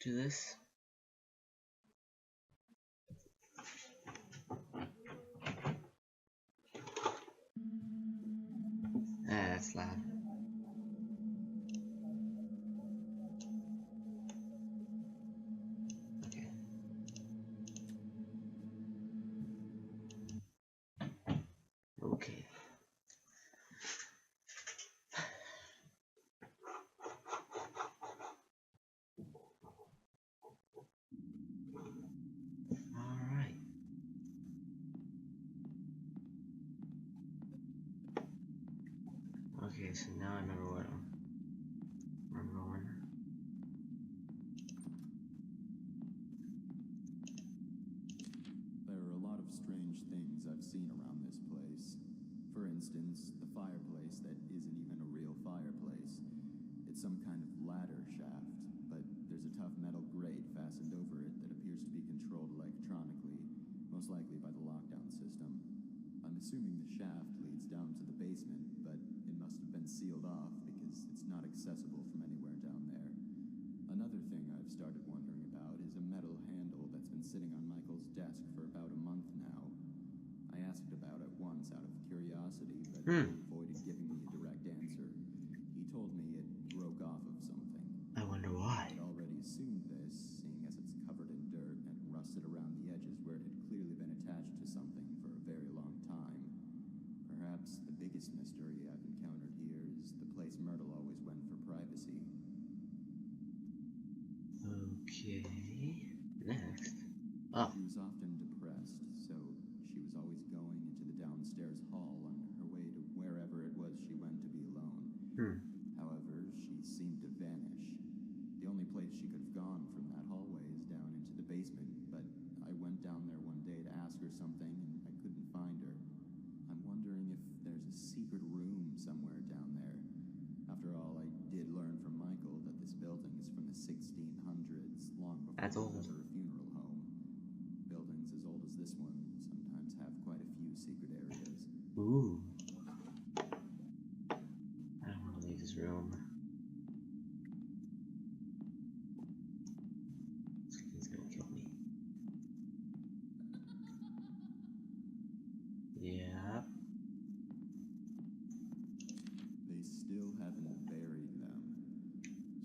do this. That's loud. Okay. Okay. Alright. Okay, so now I remember where I'm going. There are a lot of strange things I've seen around this place. For instance, the fireplace that isn't even a real fireplace. It's some kind of ladder shaft, but there's a tough metal grate fastened over it that appears to be controlled electronically, most likely by the lockdown system. I'm assuming the shaft leads down to the basement, but it must have been sealed off because it's not accessible from anywhere down there. Another thing I've started wondering about is a metal handle that's been sitting on Michael's desk for about a month now. I asked about it once out of curiosity, but he avoided giving me a direct answer. He told me it broke off of something. I wonder why. I'd already assumed this, seeing as it's covered in dirt and rusted around the edges where it had clearly been attached to something for a very long time. Perhaps the biggest mystery I've encountered here is the place Myrtle always went for privacy. Okay. Next. Oh. She was often depressed, so she was always going into the downstairs hall on her way to wherever it was she went to be alone. However, she seemed to vanish. The only place she could have gone from that hallway is down into the basement, but I went down there one day to ask her something and I couldn't find her. I'm wondering if there's a secret room somewhere down there. After all, I did learn from Michael that this building is from the 1600s, long before That's there old. was ever a funeral home. Buildings as old as this one sometimes have quite a few secret areas. Ooh. I don't want to leave this room. He's gonna kill me. Yeah. They still haven't buried them.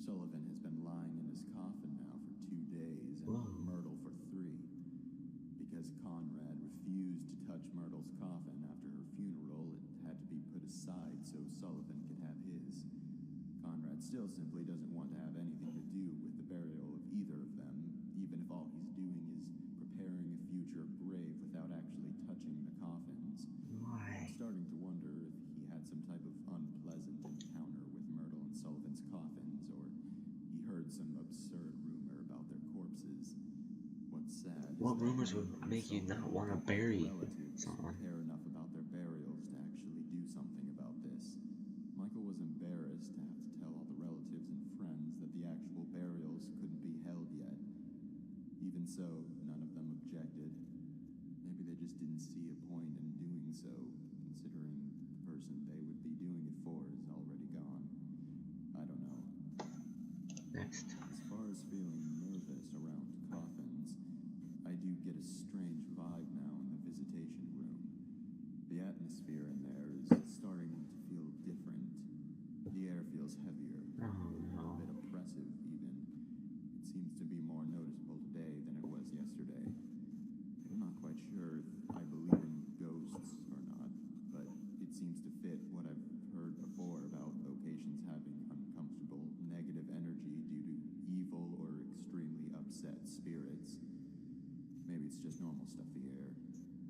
Sullivan has been lying in his coffin now for 2 days and Whoa. Myrtle for 3. Because Conrad refused to touch Myrtle's coffin after her funeral, it had to be put aside so Sullivan could have his. Conrad still simply doesn't want to have anything to do with the burial of either of them, even if all he's doing is preparing a future grave without actually touching the coffins. Why? I'm starting to wonder if he had some type of unpleasant encounter with Myrtle and Sullivan's coffins, or he heard some absurd rumor about their corpses. What's sad is What that rumors would Myrtle and make you not Sullivan want to don't bury relatives someone? care enough about their burials to actually do something about this. Michael was embarrassed to have to tell all the relatives and friends that the actual burials couldn't be held yet. Even so, none of them objected. Maybe they just didn't see a point in doing so, considering the person they would be doing it for is already gone. I don't know. Next. As far as feeling nervous around coffins, I do get a strange vibe now in the visitation room. The atmosphere in there is starting to feel different. The air feels heavier, Oh, a no. bit oppressive even. It seems to be more noticeable today than it was yesterday. I'm not quite sure if I believe in ghosts or not, but it seems to fit what I've heard before about locations having uncomfortable negative energy due to evil or extremely upset spirits. Maybe it's just normal stuff here.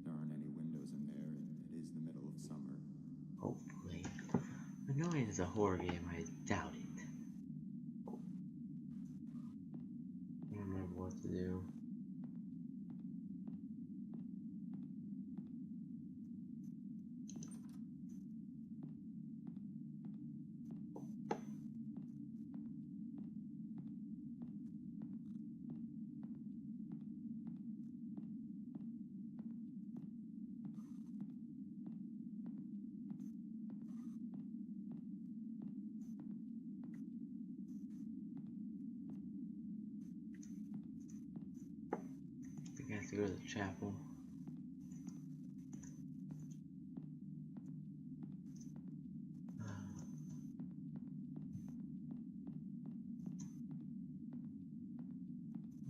There aren't any windows in there, and it is the middle of summer. Hopefully. I know it is a horror game, I doubt it. I don't remember what to do. to go to the chapel.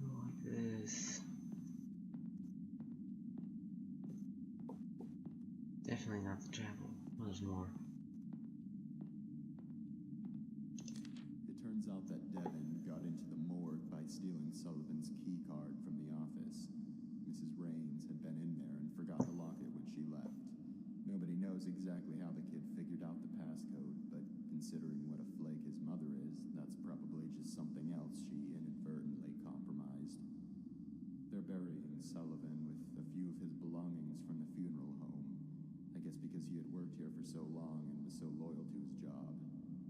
Like this. Definitely not the chapel. There's more. It turns out that Devin got into the morgue by stealing Sullivan's key card from the office. Mrs. Raines had been in there and forgot to lock it when she left. Nobody knows exactly how the kid figured out the passcode, but considering what a flake his mother is, that's probably just something else she inadvertently compromised. They're burying Sullivan with a few of his belongings from the funeral home. I guess because he had worked here for so long and was so loyal to his job.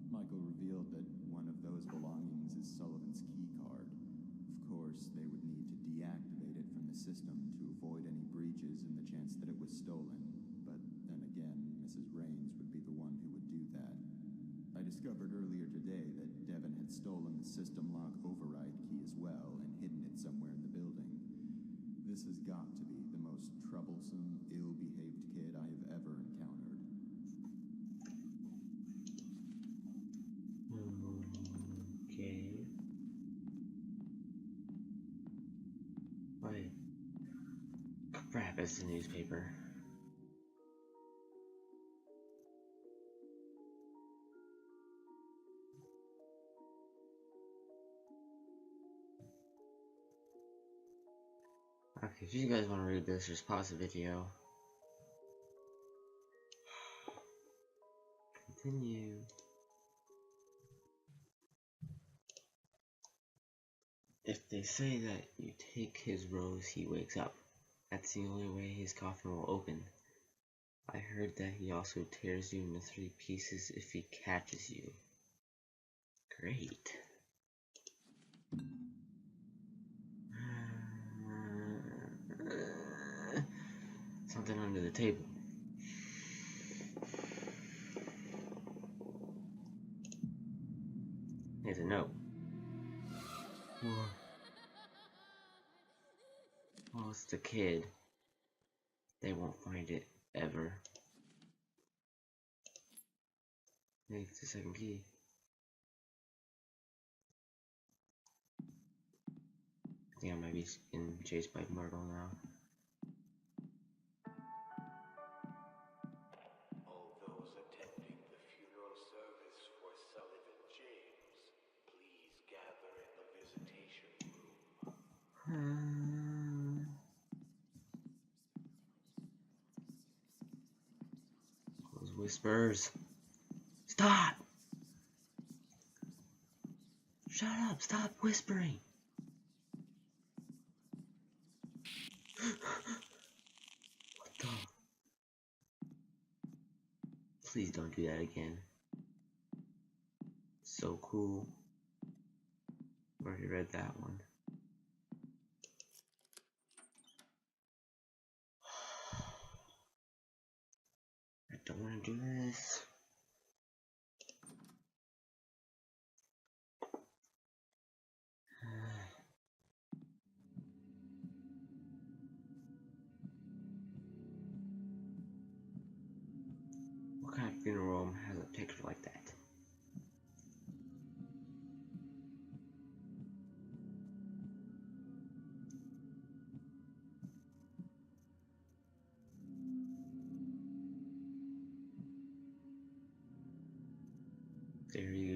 Michael revealed that one of those belongings is Sullivan's key card. Of course, they would need to deactivate it from the system to avoid any breaches and the chance that it was stolen. But then again, Mrs. Raines would be the one who would do that. I discovered earlier today that Devin had stolen the system lock override key as well and hidden it somewhere in the building. This has got to be the most troublesome, ill-behaved kid I have ever encountered. Okay. Wait. Crap, it's the newspaper. Okay, if you guys want to read this, just pause the video. Continue. If they say that you take his rose, he wakes up. That's the only way his coffin will open. I heard that he also tears you into 3 pieces if he catches you. Great. Something under the table. Here's a note. Well, it's the kid. They won't find it, ever. Maybe it's the second key. I think I might be getting chased by Myrtle now. All those attending the funeral service for Sullivan James, please gather in the visitation room. Those whispers. Stop! Shut up! Stop whispering! What the? Please don't do that again. So cool. Already read that one. I don't want to do this. What kind of funeral home has a picture like that?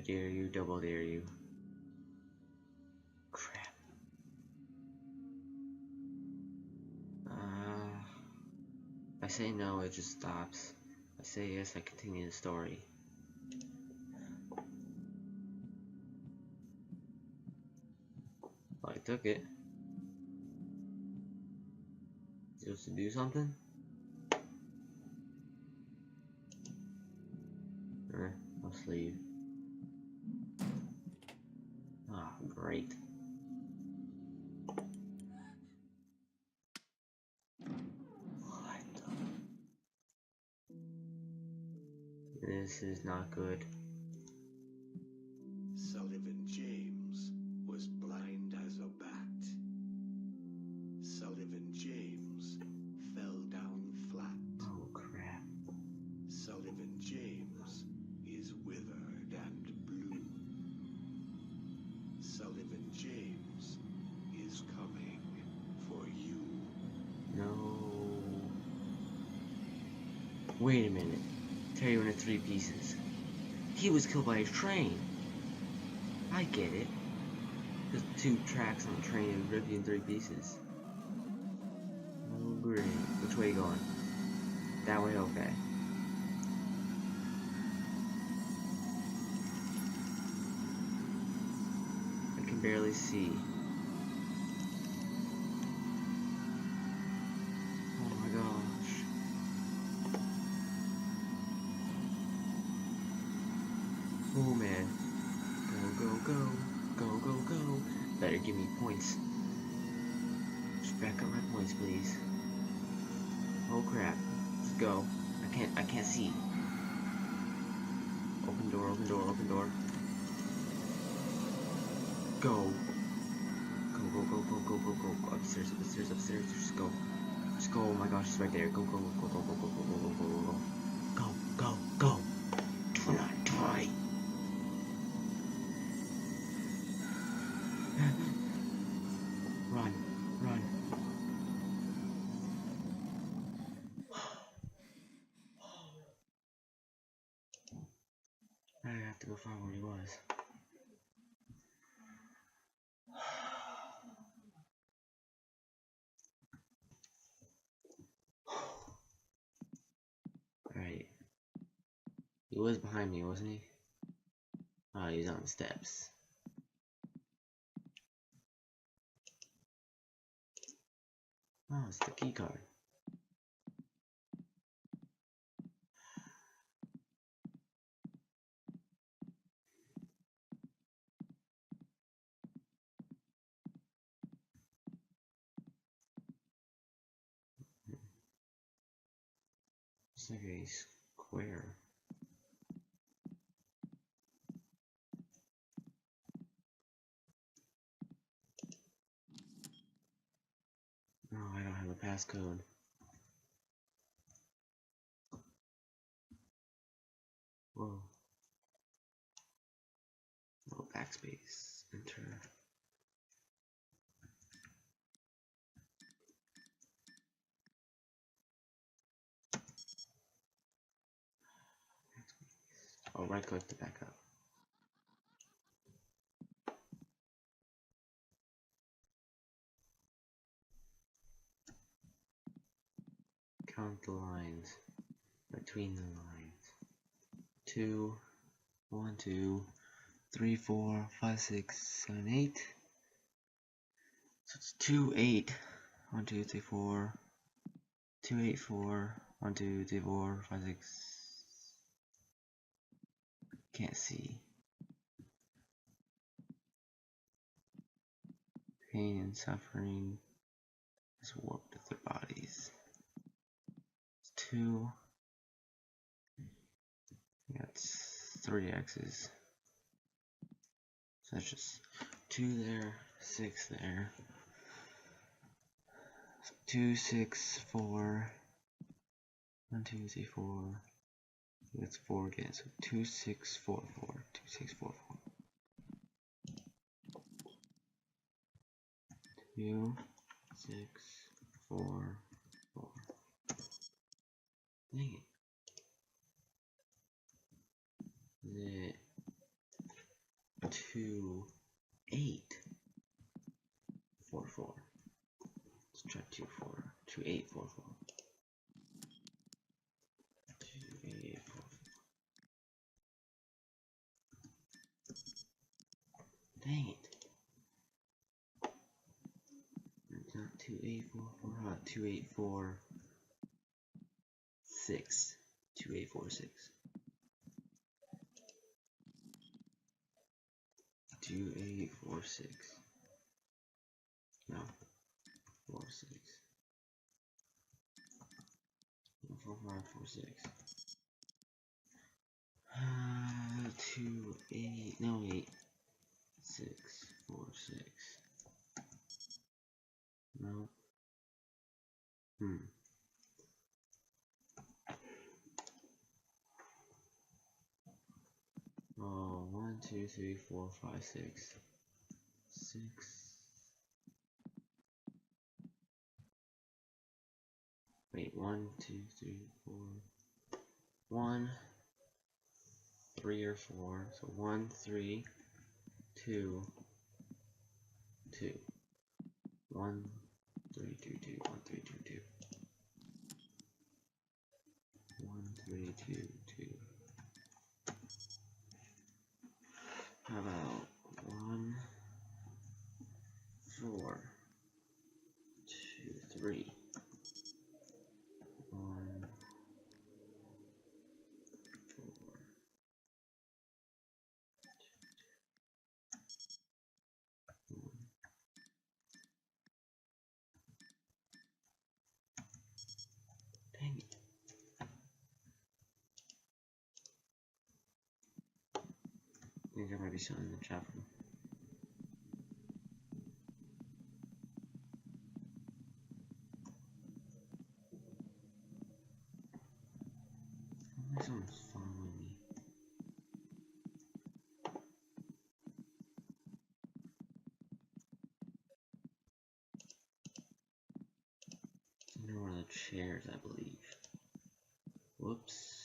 Dare you, double dare you. Crap. If I say no, it just stops. If I say yes, I continue the story. Well, I took it. Supposed to do something? I'll leave. Ah, great. What the? This is not good. Sullivan James was blind as a bat. Sullivan James Wait a minute. Tear you into 3 pieces. He was killed by a train. I get it. There's 2 tracks on the train and rip you in 3 pieces. Oh great. Which way you going? That way, okay. I can barely see. Oh my gosh. Oh man. Go, go, go. Go, go, go. Better give me points. Just back up my points, please. Oh crap. Let's go. I can't see. Open door, open door, open door. Go. Go, go, go, go, go, go, go. Upstairs, upstairs, upstairs. Just go. Just go. Oh my gosh, it's right there. Go, go, go, go, go, go, go, go, go, go, go. Go, go, go. Do not die. Run, run. I have to go find where he was. Alright. He was behind me, wasn't he? Oh, he's on the steps. Oh, it's the key card. It's like a square. No, I don't have a passcode. Whoa. Oh, backspace. Enter. Oh, right click to back up. Count the lines. Between the lines. 2, 1, 2, 3, 4, 5, 6, 7, 8. So it's 2, 8. 1, 2, 3, 4. 2, 8, 4. 1, 2, 3, 4, 5, 6. Can't see. Pain and suffering has warped their bodies. It's 2. That's 3 X's. So that's just 2 there, 6 there. 2, 6, 4. 1, 2, 3, 4. That's 4 again. So 2, 6, 4, 4. 2, 6, 4, 4. 2, 6, 4, 4. Dang it. The 2, 8, 4, 4. Let's try 2, 4. 2, 8, 4, 4. 2, 8, 4, 4. Dang it. It's not 2, 8, 4, 4. How about 2, 8, 4, 6? 2, 8, 4, 6. 2, 8, 4, 6. No. 4, 6. 4, 5, 4, 6. 2, 8. No, 8. 6, 4, 6. No. Oh, 1, 2, 3, 4, 5, 6. 6. Wait, 1, 2, 3, 4. 1, 3 or 4. So 1, 3, 2, 2. 1, 3, 2, 2. 1, 3, 2, 2. 1, 3, 2, 2. How about 1, 4, 2, 3. 1, 4. Dang it. I think there might be something in the chat room. Someone's following me. Under one of the chairs, I believe. Whoops.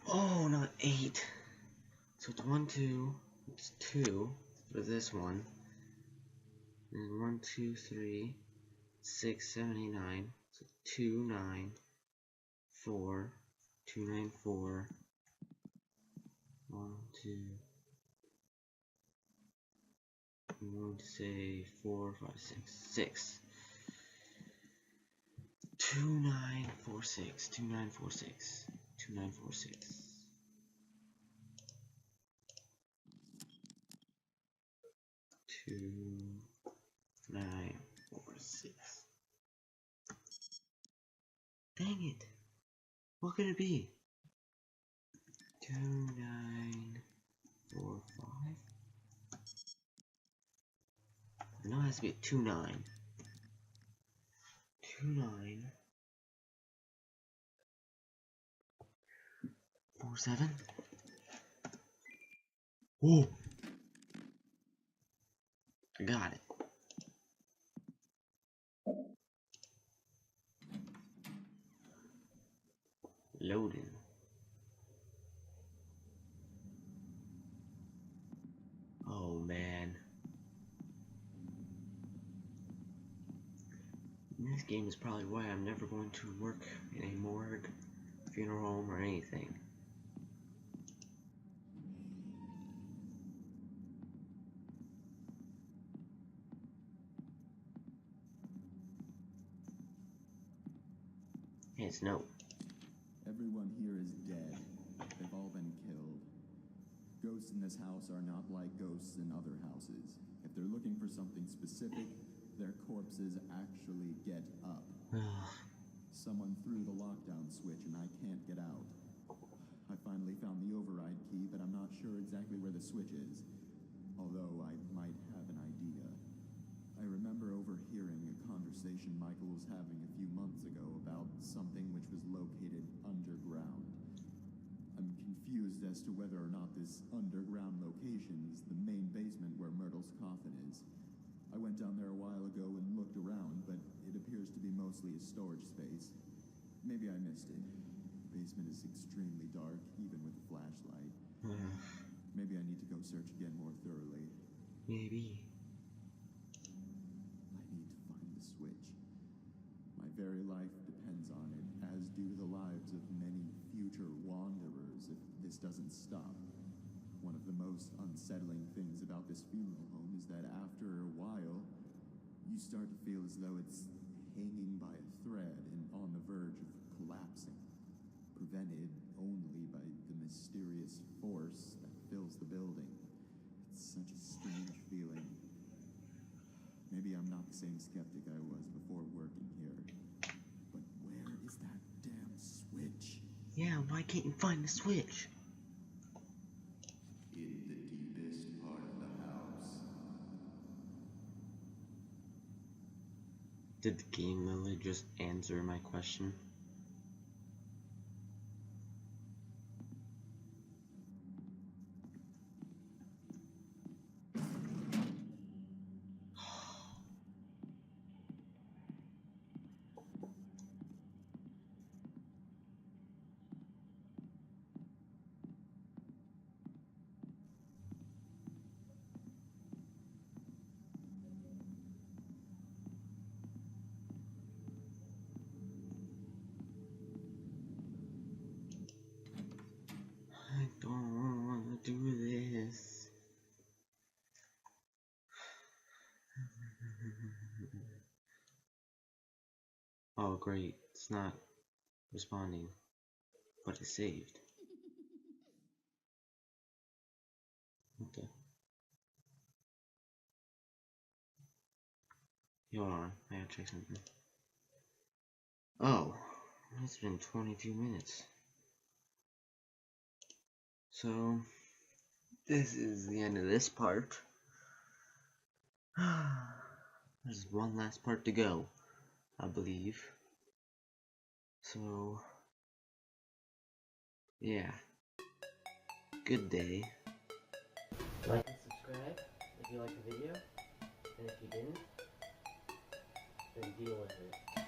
Oh, not 8. So it's 1, 2. It's 2 for this one. And 1, 2, 3, 6, 7, 8, 9. So 2, 9, 4, 2, 9, 4. 1, 2. I'm going to say 4, 5, 6. 6. 2, 9, 4, 6. 2, 9, 4, 6. 2, 9, 4, 6. 2, 9, 4, 6. Dang it! What could it be? 2, 9, 4, 5. I know it has to be a 2, 9. 2, 9, 4, 7. Whoa! I got it. Loading. Oh man. This game is probably why I'm never going to work in a morgue, funeral home, or anything. Hey, it's no. Everyone here is dead. They've all been killed. Ghosts in this house are not like ghosts in other houses. If they're looking for something specific, their corpses actually get up. Someone threw the lockdown switch and I can't get out. I finally found the override key, but I'm not sure exactly where the switch is. Although I might have an idea. I remember overhearing a conversation Michael was having a few months ago about something which was located underground. I'm confused as to whether or not this underground location is the main basement where Myrtle's coffin is. I went down there a while ago and looked around, but it appears to be mostly a storage space. Maybe I missed it. The basement is extremely dark, even with a flashlight. Maybe I need to go search again more thoroughly. Maybe. I need to find the switch. My very life depends on it, as do the lives of many future wanderers if this doesn't stop. One of the most unsettling things about this funeral home is that after a while, you start to feel as though it's hanging by a thread and on the verge of collapsing, prevented only by the mysterious force that fills the building. It's such a strange feeling. Maybe I'm not the same skeptic I was before working here. But where is that damn switch? Yeah, why can't you find the switch? In the deepest part of the house. Did the game literally just answer my question? I don't want to do this. Oh great, it's not responding, but it's saved. Okay. Hold on, I gotta check something. Oh, it's been 22 minutes. So, this is the end of this part. There's one last part to go, I believe. So, yeah. Good day. Like and subscribe if you liked the video, and if you didn't, then deal with it.